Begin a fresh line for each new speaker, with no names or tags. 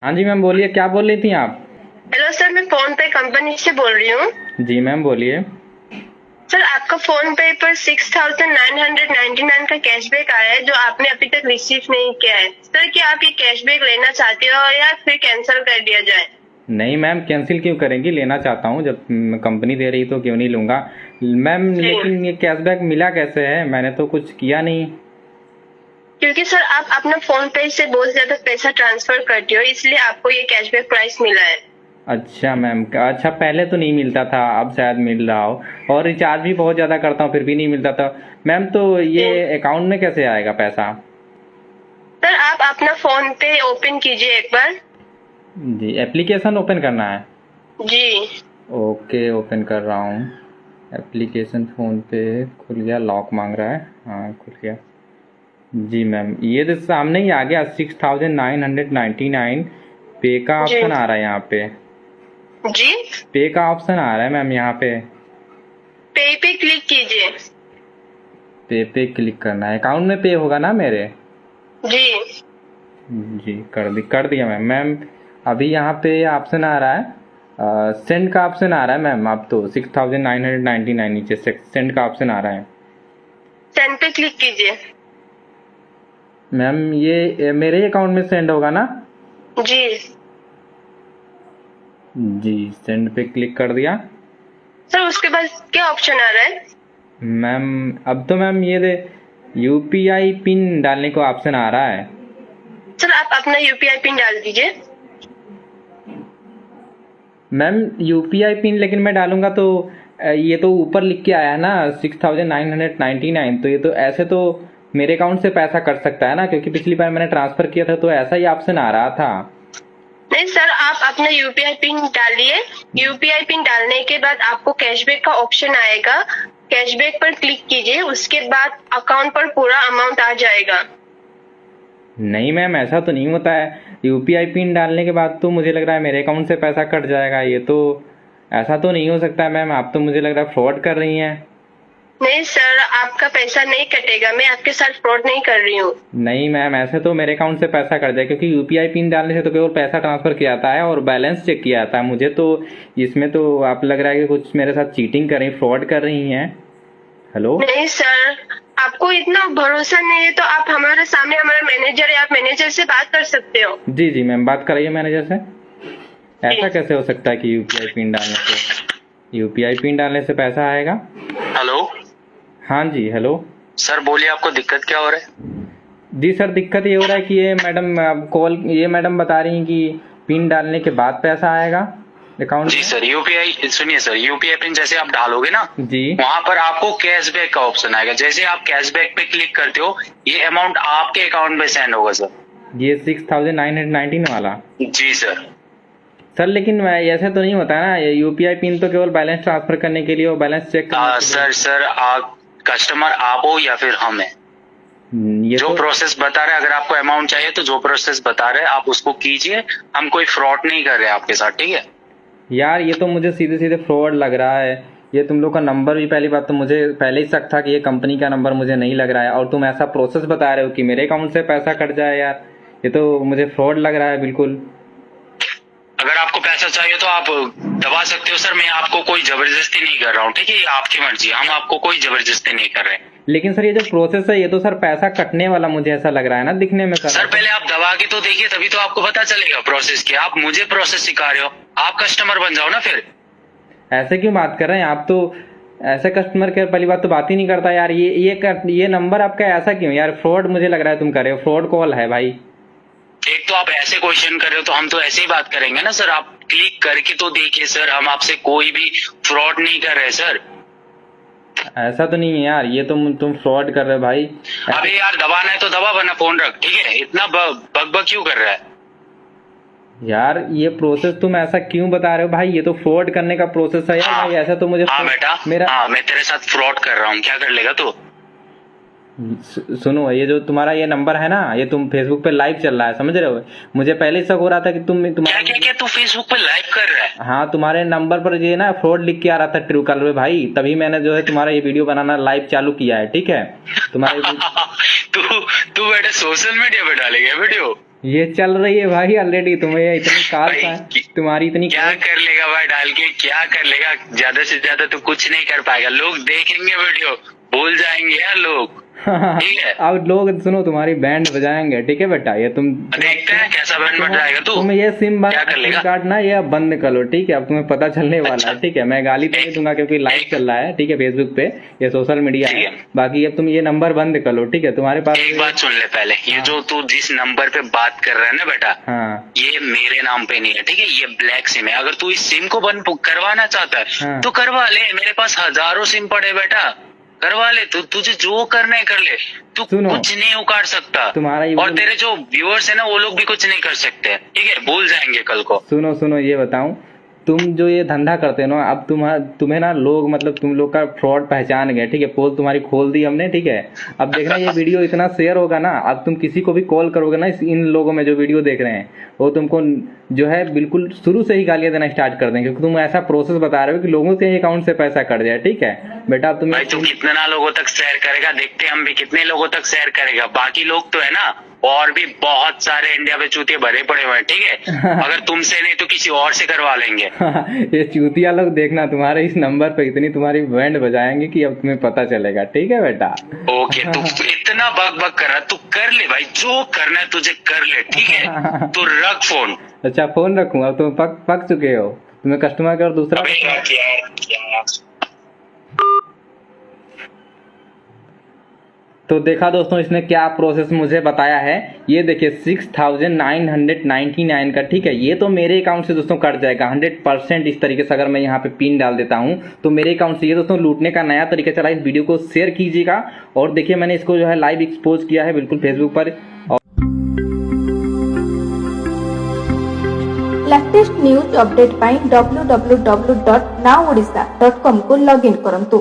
हाँ जी मैम, बोलिए, क्या बोल रही थी आप?
हेलो सर, मैं फोन पे कंपनी से बोल रही हूँ।
जी मैम, बोलिए।
सर, आपका फोन पे पर 6,999 का कैशबैक आया है जो आपने अभी तक रिसीव नहीं किया है। सर, क्या आप ये कैशबैक लेना चाहते हो या फिर कैंसिल कर दिया जाए?
नहीं मैम, कैंसिल क्यों करेंगी? लेना चाहता हूँ, जब कंपनी दे रही तो क्यों नहीं लूँगा मैम। लेकिन ये कैशबैक मिला कैसे है? मैंने तो कुछ किया नहीं।
क्योंकि सर आप अपना फोन पे से बहुत ज्यादा पैसा ट्रांसफर करते हो, इसलिए आपको ये कैशबैक प्राइस मिला है।
अच्छा मैम, अच्छा, पहले तो नहीं मिलता था, अब शायद मिल रहा हो। और रिचार्ज भी बहुत ज़्यादा करता हूँ फिर भी नहीं मिलता था मैम। तो ये अकाउंट में कैसे आएगा पैसा?
सर, आप अपना फोन पे ओपन कीजिए एक बार।
जी, एप्लीकेशन ओपन करना है?
जी।
ओके, ओपन कर रहा हूँ। एप्लीकेशन फ़ोन पे खुल गया, लॉक मांग रहा है। हाँ, खुल गया। जी मैम, ये तो सामने ही आ गया, 6,999 पे का ऑप्शन आ रहा है यहाँ पे।
जी,
पे का ऑप्शन आ रहा है मैम यहाँ पे।
पे क्लिक कीजिए।
पे क्लिक करना है। अकाउंट में पे होगा ना मेरे?
जी।
जी, कर दिया मैम। मैम, अभी यहाँ पे ऑप्शन आ रहा है, सेंड का ऑप्शन आ रहा है मैम। अब तो 6,999 नीचे से सेंड का ऑप्शन आ रहा है।
सेंड पे क्लिक कीजिए।
मैम, ये मेरे ही अकाउंट में सेंड होगा ना?
जी।
जी, सेंड पे क्लिक कर दिया।
सर, उसके बाद क्या ऑप्शन आ रहा है?
मैम, अब तो मैम ये यूपीआई पिन डालने को ऑप्शन आ रहा है।
सर, आप अपना यूपीआई पिन डाल दीजिए।
मैम, यूपीआई पिन लेकिन मैं डालूंगा तो ये तो ऊपर लिख के आया है ना 6,999। तो ये तो ऐसे तो मेरे अकाउंट से पैसा कट सकता है ना, क्योंकि पिछली बार मैंने ट्रांसफर किया था तो ऐसा ही ऑप्शन आ रहा था।
नहीं सर, आप अपना यूपीआई पिन डालिए। यूपीआई पिन डालने के बाद आपको कैशबैक का ऑप्शन आएगा। कैशबैक पर क्लिक कीजिए, उसके बाद अकाउंट पर पूरा अमाउंट आ जाएगा।
नहीं मैम, ऐसा तो नहीं होता है। यूपीआई पिन डालने के बाद तो मुझे लग रहा है मेरे अकाउंट से पैसा कट जाएगा। ये तो ऐसा तो नहीं हो सकता है मैम। आप तो मुझे लग रहा है फ्रॉड कर रही हैं।
नहीं सर, आपका पैसा नहीं कटेगा। मैं आपके साथ फ्रॉड नहीं कर रही हूँ।
नहीं मैम, ऐसे तो मेरे अकाउंट से पैसा कट जाए, क्योंकि यूपीआई पिन डालने से तो केवल पैसा ट्रांसफर किया जाता है और बैलेंस चेक किया जाता है। मुझे तो इसमें तो आप लग रहा है कि कुछ मेरे साथ चीटिंग कर रही, फ्रॉड कर रही हैं। हेलो?
नहीं सर, आपको इतना भरोसा नहीं है तो आप हमारे सामने, हमारा मैनेजर है, आप मैनेजर से बात कर सकते हो।
जी जी मैम, बात कराइए मैनेजर से। ऐसा कैसे हो सकता है कि यूपीआई पिन डालने से पैसा आएगा?
हेलो।
हाँ जी, हेलो
सर बोलिए, आपको दिक्कत क्या हो रहा है?
जी सर, दिक्कत ये हो रहा है कि ये मैडम बता रही हैं कि पिन डालने के बाद पैसा आएगा अकाउंट
जी
में।
सर, यूपीआई सुनिए सर, यूपीआई पिन जैसे आप डालोगे ना
जी,
वहाँ पर आपको कैशबैक का ऑप्शन आएगा। जैसे आप कैशबैक पे क्लिक करते हो, ये अमाउंट आपके अकाउंट में सेंड होगा सर।
ये 6,919 वाला?
जी सर।
सर लेकिन ऐसे तो नहीं होता है ना, ये यूपीआई पिन तो केवल बैलेंस ट्रांसफर करने के लिए और बैलेंस चेक करने के लिए।
सर आप कस्टमर आप हो या फिर हम है?
ये
जो
तो
प्रोसेस बता रहे, अगर आपको अमाउंट चाहिए तो जो प्रोसेस बता रहे आप उसको कीजिए। हम कोई फ्रॉड नहीं कर रहे आपके साथ, ठीक है?
यार, ये तो मुझे सीधे सीधे फ्रॉड लग रहा है। ये तुम लोग का नंबर भी, पहली बात तो मुझे पहले ही शक था कि ये कंपनी का नंबर मुझे नहीं लग रहा है, और तुम ऐसा प्रोसेस बता रहे हो कि मेरे अकाउंट से पैसा कट जाए। यार, ये तो मुझे फ्रॉड लग रहा है बिल्कुल।
अगर आपको पैसा चाहिए तो आप दबा सकते हो सर। मैं आपको कोई जबरदस्ती नहीं कर रहा हूँ, ठीक है? ये आपकी मर्जी, हम आपको कोई जबरदस्ती नहीं कर रहे।
लेकिन सर, ये जो प्रोसेस है ये तो सर पैसा कटने वाला मुझे ऐसा लग रहा है ना दिखने में।
सर पहले आप दबा के तो देखिए, तभी तो आपको पता चलेगा प्रोसेस क्या। आप मुझे प्रोसेस सिखा रहे हो, आप कस्टमर बन जाओ ना फिर।
ऐसे क्यों बात कर रहे हैं आप? तो ऐसे कस्टमर केयर पहली बात तो बात ही नहीं करता यार। ये नंबर आपका ऐसा क्यों यार? फ्रॉड मुझे लग रहा है तुम कर रहे हो, फ्रॉड कॉल है भाई।
एक तो आप ऐसे क्वेश्चन कर रहे हो तो हम तो ऐसे ही बात करेंगे ना सर। आप क्लिक करके तो देखिए सर, हम आपसे कोई भी फ्रॉड नहीं कर रहे सर।
ऐसा तो नहीं है यार, ये तुम फ्रॉड कर रहे हो भाई।
अबे यार, दबाना है तो दबा, वरना फोन रख, ठीक है? इतना बक क्यों कर रहा है
यार, ये प्रोसेस तुम ऐसा क्यों बता रहे हो भाई? ये तो फ्रॉड करने का प्रोसेस है यार। भाई ऐसा तो मुझे
हाँ बेटा,
मेरा
मैं तेरे साथ फ्रॉड कर रहा हूँ, क्या कर लेगा तू?
सुनो, ये जो तुम्हारा ये नंबर है ना, ये तुम फेसबुक पे लाइव चल रहा है, समझ रहे हो? मुझे पहले ही शक हो रहा था कि
क्या तू फेसबुक पे लाइव कर रहा है?
हाँ, तुम्हारे नंबर पर ये ना फ्रॉड लिख के आ रहा था ट्रू कॉलर में भाई। तभी मैंने जो है तुम्हारा ये वीडियो बनाना लाइव चालू किया है, ठीक है? तुम्हारे
तू बेटा सोशल मीडिया पे डालेगा वीडियो?
ये चल रही है भाई ऑलरेडी, तुम्हें इतनी कार
भाई,
तुम्हारी इतनी
क्या कर लेगा भाई डाल के, क्या कर लेगा? ज्यादा से ज्यादा तो कुछ नहीं कर पाएगा। लोग देखेंगे वीडियो, भूल जाएंगे यार लोग, ठीक है?
अब लोग सुनो तुम्हारी बैंड बजाएंगे, ठीक है बेटा। ये तुम
देखते हैं कैसा बैंड बजाएगा तू।
तुम ये सिम
क्या कर लेगा?
कार्ड ना ये अब बंद कर लो, ठीक है? अब तुम्हें पता चलने वाला
अच्छा।
है, ठीक है? मैं गाली तो नहीं दूंगा क्योंकि लाइव चल रहा है, ठीक है? फेसबुक पे ये सोशल मीडिया
ठीक
है।
है।
बाकी अब तुम ये नंबर बंद कर लो, ठीक है? तुम्हारे पास
एक बात सुन ले पहले, ये जो तू जिस नंबर पे बात कर रहा है ना बेटा,
हाँ
ये मेरे नाम पे नहीं है, ठीक है? ये ब्लैक सिम है। अगर तू इस सिम को बंद करवाना चाहता है
हाँ।
तो करवा ले, मेरे पास हजारों सिम पड़े बेटा, करवा ले। तू तुझे जो करना है कर ले, तू
सुनो,
कुछ नहीं उखाड़ सकता।
तुम्हारा ये
और तेरे जो व्यूअर्स है ना वो लोग भी कुछ नहीं कर सकते, ठीक है? भूल जाएंगे कल को।
सुनो सुनो ये बताऊं, तुम जो ये धंधा करते हो ना, अब तुम्हें ना लोग मतलब तुम लोग का फ्रॉड पहचान गए, ठीक है? पोल तुम्हारी खोल दी हमने, ठीक है? अब देखना ये वीडियो इतना शेयर होगा ना, अब तुम किसी को भी कॉल करोगे ना, इन लोगों में जो वीडियो देख रहे हैं वो तुमको जो है बिल्कुल शुरू से ही गालियां देना स्टार्ट कर देंगे, क्योंकि तुम ऐसा प्रोसेस बता रहे हो कि लोगों के अकाउंट से पैसा कट जाए, ठीक है बेटा? अब
भाई तू कितना लोगों तक शेयर करेगा, देखते हैं हम भी कितने लोगों तक शेयर करेगा। बाकी लोग तो है ना, और भी बहुत सारे इंडिया में चूतिए भरे पड़े हुए हैं, ठीक है? अगर तुमसे नहीं तो किसी और से करवा लेंगे।
ये चूतिया लोग देखना तुम्हारे इस नंबर पे इतनी तुम्हारी बैंड बजाएंगे कि अब तुम्हें पता चलेगा, ठीक है बेटा?
ओके, तू इतना बक बक कर रहा, तू कर ले भाई, जो करना है तुझे कर ले, ठीक है? तू रख फोन।
अच्छा फोन रखूंगा, अब तुम पक चुके हो, तुम्हें कस्टमर केयर दूसरा।
अबे रख यार।
तो देखा दोस्तों इसने क्या प्रोसेस मुझे बताया है, ये देखिए 6999 का, ठीक है? ये तो मेरे अकाउंट से दोस्तों कट जाएगा 100%। इस तरीके से अगर मैं यहाँ पे पिन डाल देता हूँ तो मेरे अकाउंट से ये दोस्तों लूटने का नया तरीका चला। इस वीडियो को शेयर कीजिएगा और देखिए मैंने इसको जो है लाइव एक्सपोज किया है बिल्कुल फेसबुक पर।
लेटेस्ट न्यूज अपडेट पाई www.nowodisha.com को लॉगिन करंतु।